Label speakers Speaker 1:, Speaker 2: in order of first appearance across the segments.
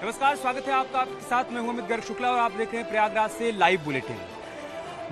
Speaker 1: नमस्कार, स्वागत है आपका। आपके साथ मैं हूं अमित गर्ग शुक्ला और आप देख रहे हैं प्रयागराज से live bulletin.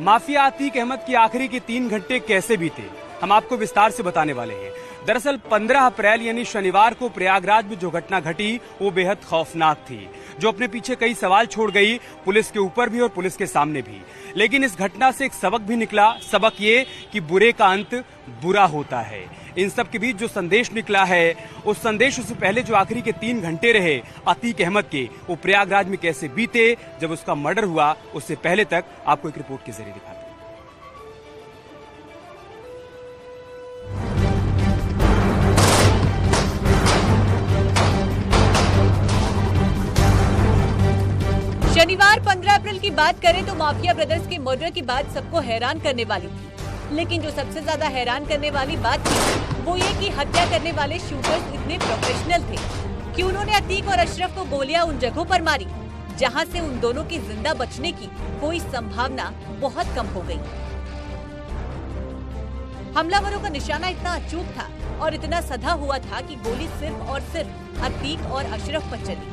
Speaker 1: Mafia Atiq Ahmed की आखिरी के 3 घंटे कैसे बीते, हम आपको विस्तार से बताने वाले हैं। दरअसल 15 अप्रैल यानी शनिवार को प्रयागराज में जो घटना घटी वो बेहद खौफनाक थी, जो अपने पीछे कई सवाल छोड़ गई, पुलिस के ऊपर भी और पुलिस के सामने भी। लेकिन इस घटना से एक सबक भी निकला, सबक ये कि बुरे का अंत बुरा होता है। इन सब के बीच जो संदेश निकला है, उस संदेश से पहले जो आखिरी के 3 घंटे रहे अतीक अहमद के, वो प्रयागराज में कैसे बीते जब उसका मर्डर हुआ, उससे पहले तक आपको एक रिपोर्ट के जरिए दिखाते हैं।
Speaker 2: शनिवार 15 अप्रैल की बात करें तो माफिया ब्रदर्स के मर्डर की बात सबको हैरान करने वाली थी। लेकिन जो सबसे ज्यादा हैरान करने वाली बात थी वो ये कि हत्या करने वाले शूटर्स इतने प्रोफेशनल थे कि उन्होंने अतीक और अशरफ को गोलियां उन जगहों पर मारी जहां से उन दोनों की जिंदा बचने की कोई संभावना बहुत कम हो गई। हमलावरों का निशाना इतना अचूक था और इतना सधा हुआ था कि गोली सिर्फ और सिर्फ अतीक और अशरफ पर चली।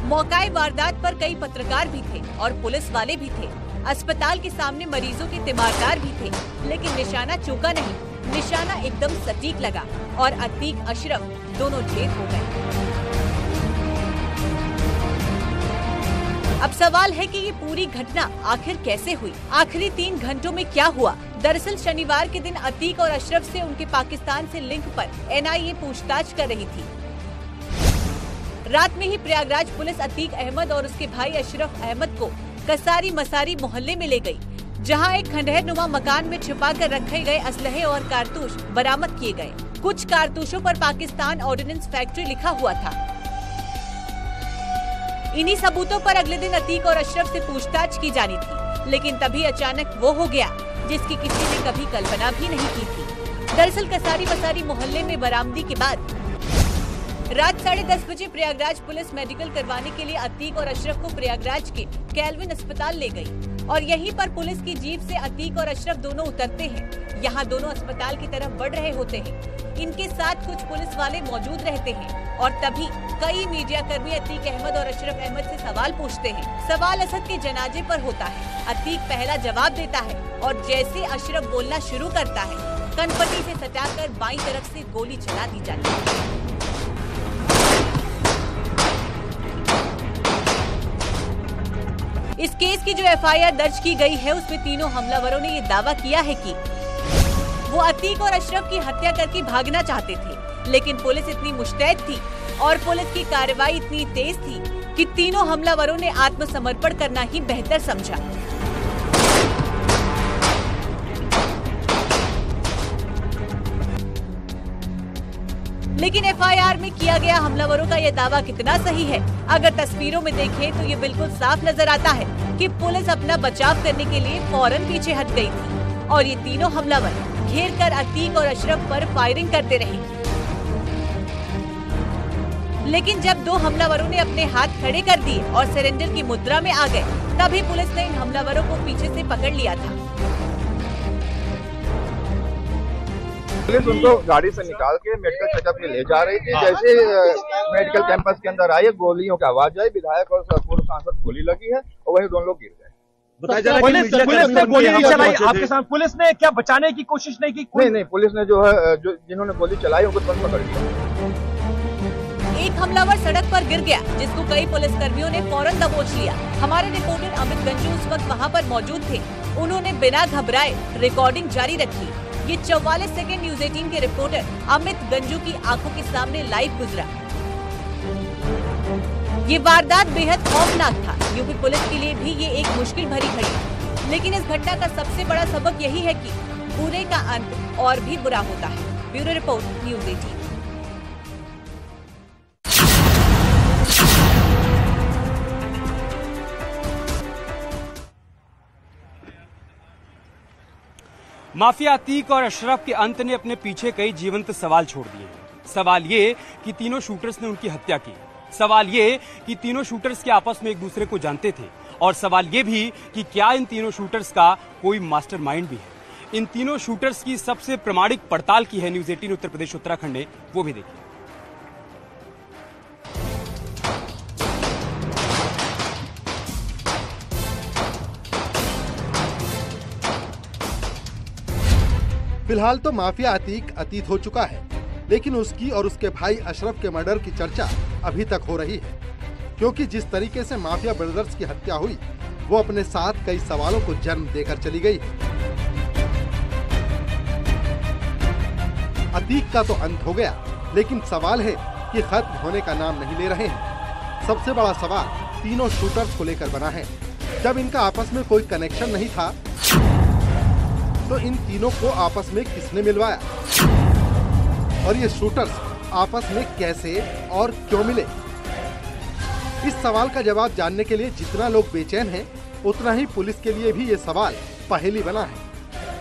Speaker 2: मौकाए वारदात पर कई पत्रकार भी थे और पुलिस वाले भी थे। अस्पताल के सामने मरीजों के तीमारदार भी थे, लेकिन निशाना चूका नहीं। निशाना एकदम सटीक लगा और अतीक अशरफ दोनों ढेर हो गए। अब सवाल है कि ये पूरी घटना आखिर कैसे हुई, आखिरी 3 घंटों में क्या हुआ। दरअसल शनिवार के दिन अतीक और अशरफ से उनके पाकिस्तान से लिंक पर NIA पूछताछ कर रही थी। रात में ही प्रयागराज पुलिस अतीक अहमद और उसके भाई अशरफ अहमद को कसारी मसारी मोहल्ले में ले गई, जहां एक खंडहर नुमा मकान में छिपा कर रखे गए असलहे और कारतूस बरामद किए गए। कुछ कारतूसों पर पाकिस्तान ऑर्डिनेंस फैक्ट्री लिखा हुआ था। इन्हीं सबूतों पर अगले दिन अतीक और अशरफ से पूछताछ की जानी थी, लेकिन तभी अचानक वो हो गया जिसकी किसी ने कभी कल्पना भी नहीं की थी। दरअसल कसारी मसारी मोहल्ले में बरामदी के बाद रात 10:30 बजे प्रयागराज पुलिस मेडिकल करवाने के लिए अतीक और अशरफ को प्रयागराज के कैल्विन अस्पताल ले गई और यहीं पर पुलिस की जीप से अतीक और अशरफ दोनों उतरते हैं। यहाँ दोनों अस्पताल की तरफ बढ़ रहे होते हैं। इनके साथ कुछ पुलिस वाले मौजूद रहते हैं और तभी कई मीडिया कर्मी अतीक अहमद और अशरफ अहमद से सवाल पूछते हैं। सवाल असद के जनाजे पर होता है। अतीक पहला जवाब देता है और जैसे अशरफ बोलना शुरू करता है, कनपट्टी से सटाकर बाईं तरफ से गोली चला दी जाती है। इस केस की जो FIR दर्ज की गई है, उसमें तीनों हमलावरों ने ये दावा किया है कि वो अतीक और अशरफ की हत्या करके भागना चाहते थे, लेकिन पुलिस इतनी मुस्तैद थी और पुलिस की कार्रवाई इतनी तेज थी कि तीनों हमलावरों ने आत्मसमर्पण करना ही बेहतर समझा। लेकिन FIR में किया गया हमलावरों का यह दावा कितना सही है? अगर तस्वीरों में देखें तो ये बिल्कुल साफ नजर आता है कि पुलिस अपना बचाव करने के लिए फौरन पीछे हट गई थी और ये तीनों हमलावर घेरकर अतीक और अशरफ पर फायरिंग करते रहे। लेकिन जब 2 हमलावरों ने अपने हाथ खड़े कर दिए और सरेंडर की मुद्रा में आ गए, तभी पुलिस ने इन हमलावरों को पीछे से पकड़ लिया था।
Speaker 3: पुलिस उनको गाड़ी से निकाल के मेडिकल चेकअप के ले जा रही थी। जैसे मेडिकल कैंपस के अंदर आए, गोलियों की आवाज आई, विधायक और पूर्व सांसद गोली लगी है और वही दोनों लोग गिर गए।
Speaker 4: पुलिस ने गोली नहीं चलाई आपके साथ? पुलिस ने क्या बचाने की कोशिश नहीं की?
Speaker 3: नहीं, पुलिस ने जो है जिन्होंने गोली चलाई उनको तुरंत पकड़ लिया।
Speaker 2: एक हमलावर सड़क पर गिर गया, जिसको कई पुलिसकर्मियों ने फौरन दबोच लिया। हमारे रिपोर्टर अमित गंजू उस वक्त वहाँ पर मौजूद थे। उन्होंने बिना घबराए रिकॉर्डिंग जारी रखी। ये 44 सेकंड न्यूज़ 18 के रिपोर्टर अमित गंजू की आंखों के सामने लाइव गुजरा। ये वारदात बेहद खौफनाक था। यूपी पुलिस के लिए भी ये एक मुश्किल भरी घड़ी। लेकिन इस घटना का सबसे बड़ा सबक यही है कि बुरे का अंत और भी बुरा होता है। Bureau report, news 18।
Speaker 1: Mafia Atiq और अशरफ के अंत ने अपने पीछे कई जीवंत सवाल छोड़ दिए हैं। सवाल ये कि तीनों शूटर्स ने उनकी हत्या की। सवाल ये कि तीनों शूटर्स के आपस में एक दूसरे को जानते थे। और सवाल ये भी कि क्या इन तीनों शूटर्स का कोई मास्टरमाइंड भी है। इन तीनों शूटर्स की सबसे प्रामाणिक पड़ताल की है न्यूज़ 18 उत्तर प्रदेश उत्तराखंड ने, वो भी देखिए।
Speaker 5: फिलहाल तो माफिया अतीक अतीत हो चुका है, लेकिन उसकी और उसके भाई अशरफ के मर्डर की चर्चा अभी तक हो रही है, क्योंकि जिस तरीके से माफिया ब्रदर्स की हत्या हुई वो अपने साथ कई सवालों को जन्म देकर चली गई है। अतीक का तो अंत हो गया, लेकिन सवाल है कि खत्म होने का नाम नहीं ले रहे हैं। सबसे बड़ा सवाल तीनों शूटर्स को लेकर बना है। जब इनका आपस में कोई कनेक्शन नहीं था तो इन तीनों को आपस में किसने मिलवाया, और ये शूटर्स आपस में कैसे और क्यों मिले? इस सवाल का जवाब जानने के लिए जितना लोग बेचैन हैं, उतना ही पुलिस के लिए भी ये सवाल पहेली बना है,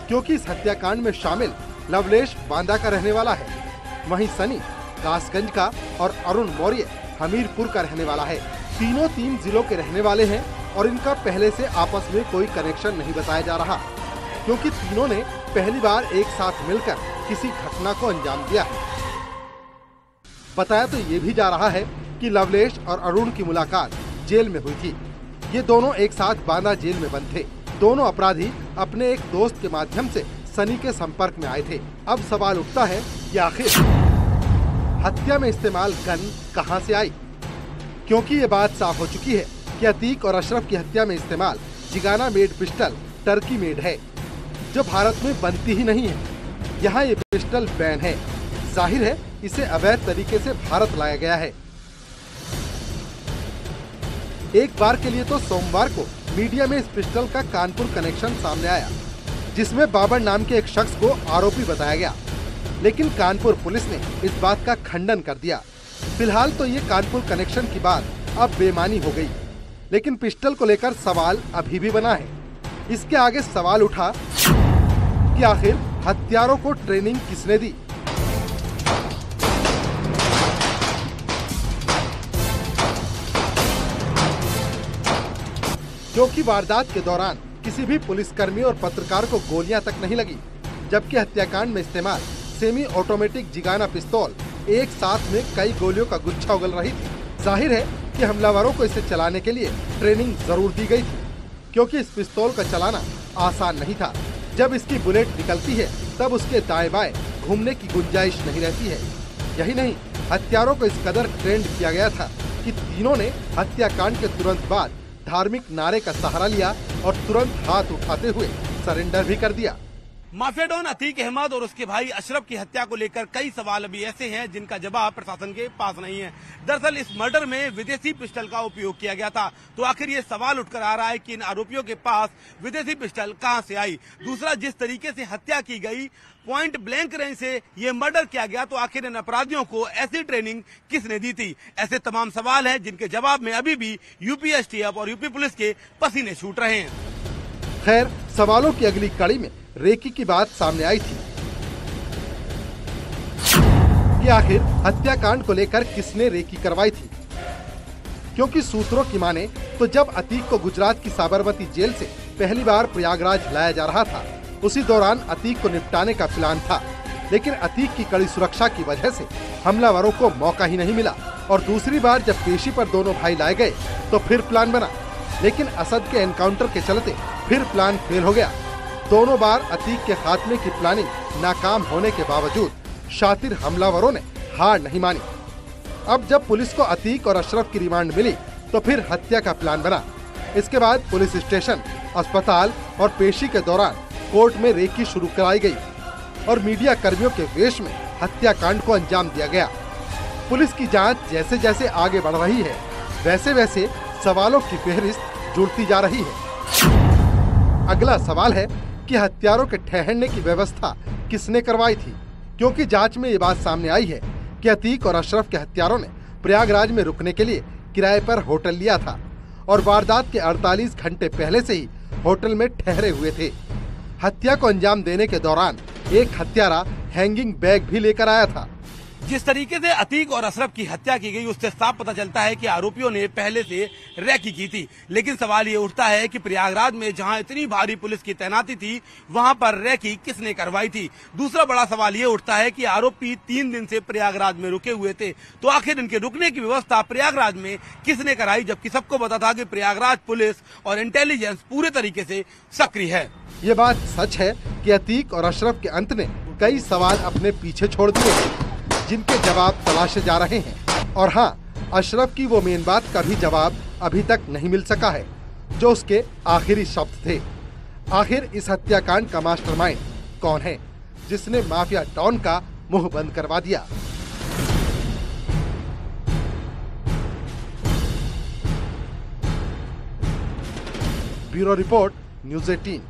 Speaker 5: क्योंकि इस हत्याकांड में शामिल लवलेश बांदा का रहने वाला है, वहीं सनी कासगंज का और अरुण मौर्य हमीरपुर का रहने वाला है। तीनों 3 जिलों के रहने वाले हैं और इनका पहले से आपस में कोई कनेक्शन नहीं बताया जा रहा, क्योंकि तीनों ने पहली बार एक साथ मिलकर किसी घटना को अंजाम दिया है। बताया तो ये भी जा रहा है कि लवलेश और अरुण की मुलाकात जेल में हुई थी। ये दोनों एक साथ बांदा जेल में बंद थे। दोनों अपराधी अपने एक दोस्त के माध्यम से सनी के संपर्क में आए थे। अब सवाल उठता है कि आखिर हत्या में इस्तेमाल गन कहां से आई, क्योंकि ये बात साफ हो चुकी है कि अतीक और अशरफ की हत्या में इस्तेमाल Zigana made pistol Turkey made है, जो भारत में बनती ही नहीं है। यहाँ ये पिस्टल बैन है। जाहिर है इसे अवैध तरीके से भारत लाया गया है। एक बार के लिए तो सोमवार को मीडिया में इस पिस्टल का कानपुर कनेक्शन सामने आया, जिसमें बाबर नाम के एक शख्स को आरोपी बताया गया, लेकिन कानपुर पुलिस ने इस बात का खंडन कर दिया। फिलहाल तो ये कानपुर कनेक्शन की बात अब बेमानी हो गई, लेकिन पिस्टल को लेकर सवाल अभी भी बना है। इसके आगे सवाल उठा कि आखिर हत्यारों को ट्रेनिंग किसने दी। क्योंकि वारदात के दौरान किसी भी पुलिसकर्मी और पत्रकार को गोलियां तक नहीं लगी, जबकि हत्याकांड में इस्तेमाल सेमी ऑटोमेटिक जिगाना पिस्तौल एक साथ में कई गोलियों का गुच्छा उगल रही थी। जाहिर है कि हमलावरों को इसे चलाने के लिए ट्रेनिंग जरूर दी गई थी, क्योंकि इस पिस्तौल का चलाना आसान नहीं था। जब इसकी बुलेट निकलती है तब उसके दाएं बाएं घूमने की गुंजाइश नहीं रहती है। यही नहीं, हत्यारों को इस कदर ट्रेंड किया गया था कि तीनों ने हत्याकांड के तुरंत बाद धार्मिक नारे का सहारा लिया और तुरंत हाथ उठाते हुए सरेंडर भी कर दिया।
Speaker 6: माफिया डॉन अतीक अहमद और उसके भाई अशरफ की हत्या को लेकर कई सवाल अभी ऐसे हैं जिनका जवाब प्रशासन के पास नहीं है। दरअसल इस मर्डर में विदेशी पिस्टल का उपयोग किया गया था, तो आखिर ये सवाल उठकर आ रहा है कि इन आरोपियों के पास विदेशी पिस्टल कहां से आई। दूसरा, जिस तरीके से हत्या की गई, पॉइंट ब्लैंक रेंज से ये मर्डर किया गया, तो आखिर इन अपराधियों को ऐसी ट्रेनिंग किसने दी थी? ऐसे तमाम सवाल हैं जिनके जवाब में अभी भी यूपी एसटीएफ और यूपी पुलिस के पसीने छूट रहे हैं।
Speaker 5: खैर, सवालों की अगली कड़ी में रेकी की बात सामने आई थी कि आखिर हत्याकांड को लेकर किसने रेकी करवाई थी, क्योंकि सूत्रों की माने तो जब अतीक को गुजरात की साबरमती जेल से पहली बार प्रयागराज लाया जा रहा था, उसी दौरान अतीक को निपटाने का प्लान था, लेकिन अतीक की कड़ी सुरक्षा की वजह से हमलावरों को मौका ही नहीं मिला। और दूसरी बार जब पेशी पर दोनों भाई लाए गए तो फिर प्लान बना, लेकिन असद के एनकाउंटर के चलते फिर प्लान फेल हो गया। दोनों बार अतीक के खात्मे की प्लानिंग नाकाम होने के बावजूद शातिर हमलावरों ने हार नहीं मानी। अब जब पुलिस को अतीक और अशरफ की रिमांड मिली तो फिर हत्या का प्लान बना। इसके बाद पुलिस स्टेशन, अस्पताल और पेशी के दौरान कोर्ट में रेकी शुरू कराई गई और मीडिया कर्मियों के वेश में हत्याकांड को अंजाम दिया गया। पुलिस की जांच जैसे जैसे आगे बढ़ रही है, वैसे वैसे सवालों की फहरिस्त जुड़ती जा रही है। अगला सवाल है कि हत्यारों के ठहरने की व्यवस्था किसने करवाई थी, क्योंकि जांच में ये बात सामने आई है कि अतीक और अशरफ के हत्यारों ने प्रयागराज में रुकने के लिए किराए पर होटल लिया था और वारदात के 48 घंटे पहले से ही होटल में ठहरे हुए थे। हत्या को अंजाम देने के दौरान एक हत्यारा हैंगिंग बैग भी लेकर आया था,
Speaker 6: जिस तरीके से अतीक और अशरफ की हत्या की गई उससे साफ पता चलता है कि आरोपियों ने पहले से रैकी की थी। लेकिन सवाल ये उठता है कि प्रयागराज में जहां इतनी भारी पुलिस की तैनाती थी वहां पर रैकी किसने करवाई थी। दूसरा बड़ा सवाल ये उठता है कि आरोपी 3 दिन से प्रयागराज में रुके हुए थे, तो आखिर इनके रुकने की व्यवस्था प्रयागराज में किसने कराई, जबकि सबको पता था कि प्रयागराज पुलिस और इंटेलिजेंस पूरे तरीके से सक्रिय है।
Speaker 5: ये बात सच है कि अतीक और अशरफ के अंत ने कई सवाल अपने पीछे छोड़ दिए हैं, जिनके जवाब तलाशे जा रहे हैं। और हाँ, अशरफ की वो मेन बात का भी जवाब अभी तक नहीं मिल सका है, जो उसके आखिरी शब्द थे। आखिर इस हत्याकांड का मास्टरमाइंड कौन है, जिसने माफिया डॉन का मुंह बंद करवा दिया। Bureau report, news 18।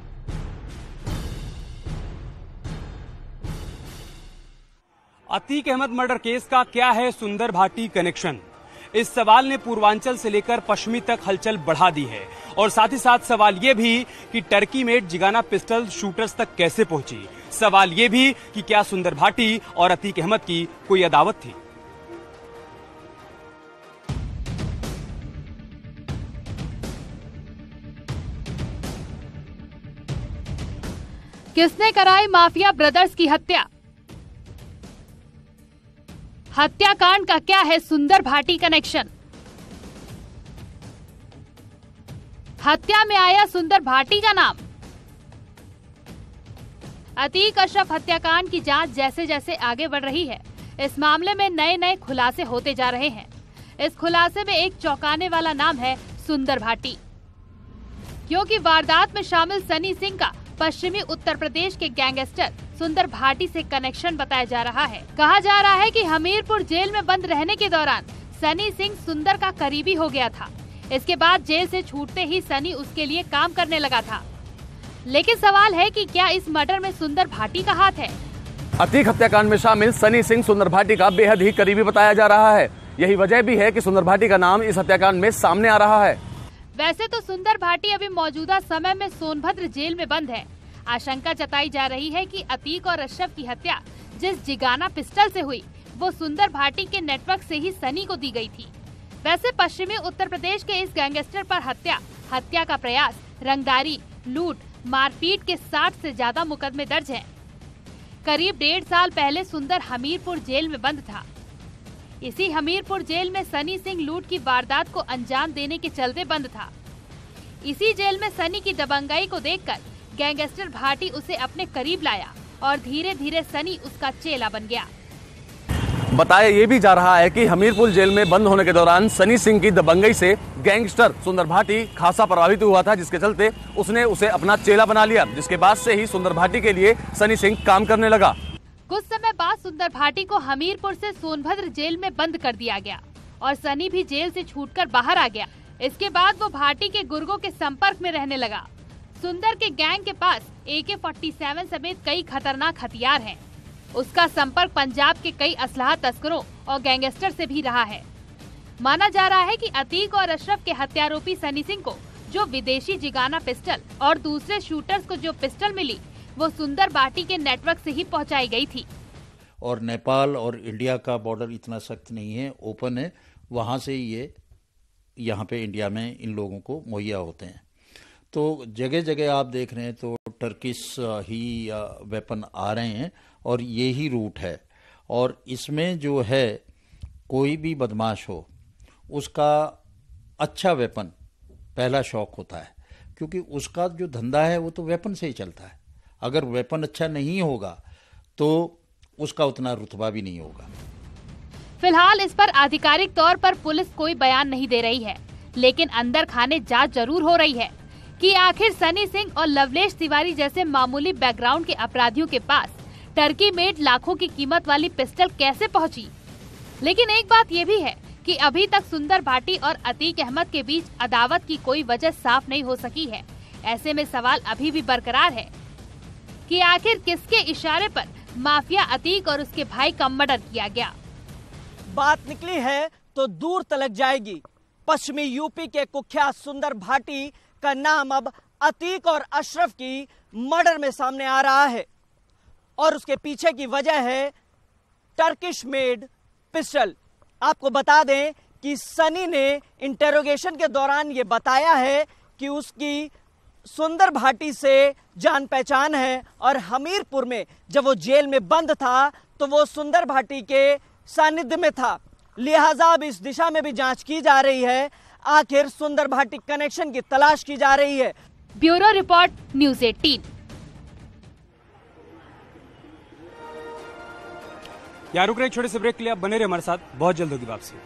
Speaker 1: Atiq Ahmed murder case का क्या है सुंदर भाटी कनेक्शन? इस सवाल ने पूर्वांचल से लेकर पश्चिमी तक हलचल बढ़ा दी है। और साथ ही साथ सवाल ये भी कि Turkey made Zigana pistol shooters तक कैसे पहुंची। सवाल ये भी कि क्या सुंदर भाटी और अतीक अहमद की कोई अदावत थी।
Speaker 7: किसने कराई माफिया ब्रदर्स की हत्या? हत्याकांड का क्या है सुंदर भाटी कनेक्शन? हत्या में आया सुंदर भाटी का नाम। अतीक अशरफ हत्याकांड की जांच जैसे जैसे आगे बढ़ रही है, इस मामले में नए नए खुलासे होते जा रहे हैं। इस खुलासे में एक चौंकाने वाला नाम है सुंदर भाटी, क्योंकि वारदात में शामिल सनी सिंह का पश्चिमी उत्तर प्रदेश के गैंगस्टर सुंदर भाटी से कनेक्शन बताया जा रहा है। कहा जा रहा है कि हमीरपुर जेल में बंद रहने के दौरान सनी सिंह सुंदर का करीबी हो गया था। इसके बाद जेल से छूटते ही सनी उसके लिए काम करने लगा था। लेकिन सवाल है कि क्या इस मर्डर में सुंदर भाटी का हाथ है?
Speaker 8: अतीक हत्याकांड में शामिल सनी सिंह सुंदर भाटी का बेहद ही करीबी बताया जा रहा है। यही वजह भी है कि सुंदर भाटी का नाम इस हत्याकांड में सामने आ रहा है।
Speaker 7: वैसे तो सुंदर भाटी अभी मौजूदा समय में सोनभद्र जेल में बंद है। आशंका जताई जा रही है कि अतीक और अशरफ की हत्या जिस जिगाना पिस्टल से हुई, वो सुंदर भाटी के नेटवर्क से ही सनी को दी गई थी। वैसे पश्चिमी उत्तर प्रदेश के इस गैंगस्टर पर हत्या का प्रयास, रंगदारी, लूट, मारपीट के 60 से ज्यादा मुकदमे दर्ज हैं। करीब 1.5 साल पहले सुंदर हमीरपुर जेल में बंद था। इसी हमीरपुर जेल में सनी सिंह लूट की वारदात को अंजाम देने के चलते बंद था। इसी जेल में सनी की दबंगाई को देखकर गैंगस्टर भाटी उसे अपने करीब लाया और धीरे धीरे सनी उसका चेला बन गया।
Speaker 8: बताया ये भी जा रहा है कि हमीरपुर जेल में बंद होने के दौरान सनी सिंह की दबंगई से गैंगस्टर सुंदर भाटी खासा प्रभावित हुआ था, जिसके चलते उसने उसे अपना चेला बना लिया, जिसके बाद से ही सुंदर भाटी के लिए सनी सिंह काम करने लगा।
Speaker 7: कुछ समय बाद सुंदर भाटी को हमीरपुर से सोनभद्र जेल में बंद कर दिया गया और सनी भी जेल से छूटकर बाहर आ गया। इसके बाद वो भाटी के गुर्गों के संपर्क में रहने लगा। सुंदर के गैंग के पास AK-47 समेत कई खतरनाक हथियार हैं। उसका संपर्क पंजाब के कई असलहा तस्करों और गैंगस्टर से भी रहा है। माना जा रहा है कि अतीक और अशरफ के हत्यारोपी सनी सिंह को जो विदेशी जिगाना पिस्टल और दूसरे शूटर्स को जो पिस्टल मिली, वो सुंदर भाटी के नेटवर्क से ही पहुंचाई गई थी।
Speaker 9: और नेपाल और इंडिया का बॉर्डर इतना सख्त नहीं है, ओपन है, वहाँ से ये यहाँ पे इंडिया में इन लोगों को मुहैया होते हैं। तो जगह जगह आप देख रहे हैं तो टर्किश ही वेपन आ रहे हैं और यही रूट है। और इसमें जो है कोई भी बदमाश हो, उसका अच्छा वेपन पहला शौक होता है, क्योंकि उसका जो धंधा है वो तो वेपन से ही चलता है। अगर वेपन अच्छा नहीं होगा तो उसका उतना रुतबा भी नहीं होगा।
Speaker 7: फिलहाल इस पर आधिकारिक तौर पर पुलिस कोई बयान नहीं दे रही है, लेकिन अंदर खाने जांच जरूर हो रही है कि आखिर सनी सिंह और लवलेश तिवारी जैसे मामूली बैकग्राउंड के अपराधियों के पास टर्की मेड लाखों की कीमत वाली पिस्टल कैसे पहुंची। लेकिन एक बात ये भी है कि अभी तक सुंदर भाटी और अतीक अहमद के बीच अदावत की कोई वजह साफ नहीं हो सकी है। ऐसे में सवाल अभी भी बरकरार है कि आखिर किसके इशारे पर माफिया अतीक और उसके भाई का मर्डर किया गया।
Speaker 10: बात निकली है तो दूर तलक जाएगी। पश्चिमी यूपी के कुख्यात सुंदर भाटी का नाम अब अतीक और अशरफ की मर्डर में सामने आ रहा है और उसके पीछे की वजह है टर्किश मेड पिस्टल। आपको बता दें कि सनी ने इंटेरोगेशन के दौरान ये बताया है कि उसकी सुंदर भाटी से जान पहचान है और हमीरपुर में जब वो जेल में बंद था तो वो सुंदर भाटी के सानिध्य में था। लिहाजा अब इस दिशा में भी जांच की जा रही है, आखिर सुंदर भाटी कनेक्शन की तलाश की जा रही है।
Speaker 7: Bureau report, news 18।
Speaker 1: यहाँ रुक रहे एक छोटे से ब्रेक के लिए, आप बने रहे हमारे साथ, बहुत जल्द होगी वापसी।